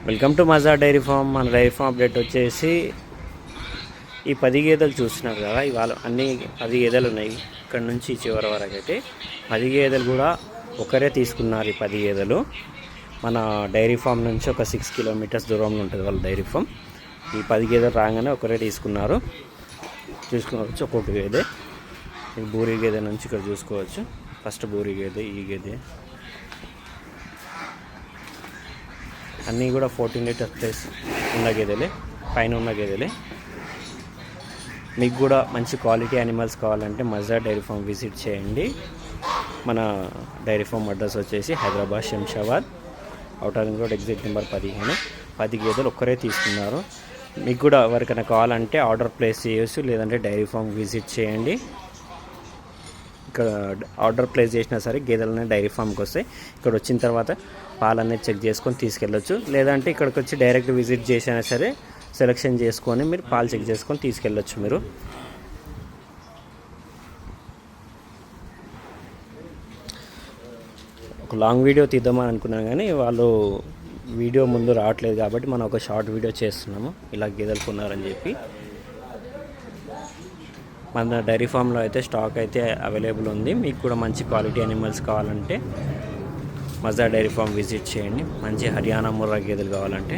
Welcome to మజా dairy farm. మన dairy farm update వచ్చేసి ఈ 10 గేదెలు చూస్తున్నారు కదా, ఇవాళ అన్ని 10 గేదెలు ఉన్నాయి. ఇక్కడ నుంచి చివరి వరకు అయితే 10 గేదెలు కూడా ఒకరే తీసుకున్నారు. ఈ 10 గేదెలు మన డైరీ ఫామ్ నుంచి ఒక 6 కిలోమీటర్స్ దూరంలో ఉంటుంది వాళ్ళ డైరీ ఫామ్. ఈ 10 గేదెలు రాగానే ఒకరే తీసుకున్నారు. చూసుకోవచ్చు ఒక్కొక్క గేదె. ఈ బూరి గేదె నుంచి ఇక్కడ చూసుకోవచ్చు. ఫస్ట్ బూరి గేదె, ఈ గేదె అన్నీ కూడా 14 లీటర్స్ ప్లేస్ ఉన్న గేదెలే, పైన ఉన్న గేదెలే. మీకు కూడా మంచి క్వాలిటీ యానిమల్స్ కావాలంటే మజా డైరీ ఫామ్ విజిట్ చేయండి. మన డైరీ ఫామ్ అడ్రస్ వచ్చేసి Hyderabad Shamshabad outer ring road exit number 15. 10 గేదెలు ఒక్కరే తీసుకున్నారు. మీకు కూడా ఎవరికైనా కావాలంటే ఆర్డర్ ప్లేస్ చేయొచ్చు, లేదంటే డైరీ ఫామ్ విజిట్ చేయండి. ఇక్కడ ఆర్డర్ ప్లేస్ చేసినా సరే గేదెలనే డైరీ ఫామ్కి వస్తాయి. ఇక్కడ వచ్చిన తర్వాత పాలన్నీ చెక్ చేసుకొని తీసుకెళ్ళొచ్చు, లేదంటే ఇక్కడికి వచ్చి డైరెక్ట్ విజిట్ చేసినా సరే సెలెక్షన్ చేసుకొని మీరు పాలు చెక్ చేసుకొని తీసుకెళ్ళొచ్చు. మీరు ఒక లాంగ్ వీడియో తీద్దామని అనుకున్నాను, కానీ వాళ్ళు వీడియో ముందు రావట్లేదు కాబట్టి మనం ఒక షార్ట్ వీడియో చేస్తున్నాము. ఇలా గేదెలు కొన్నారని చెప్పి. మన డైరీ ఫామ్లో అయితే స్టాక్ అయితే అవైలబుల్ ఉంది. మీకు కూడా మంచి క్వాలిటీ యానిమల్స్ కావాలంటే మజా డైరీ ఫామ్ విజిట్ చేయండి. మంచి హర్యానా ముర్రా గేదెలు కావాలంటే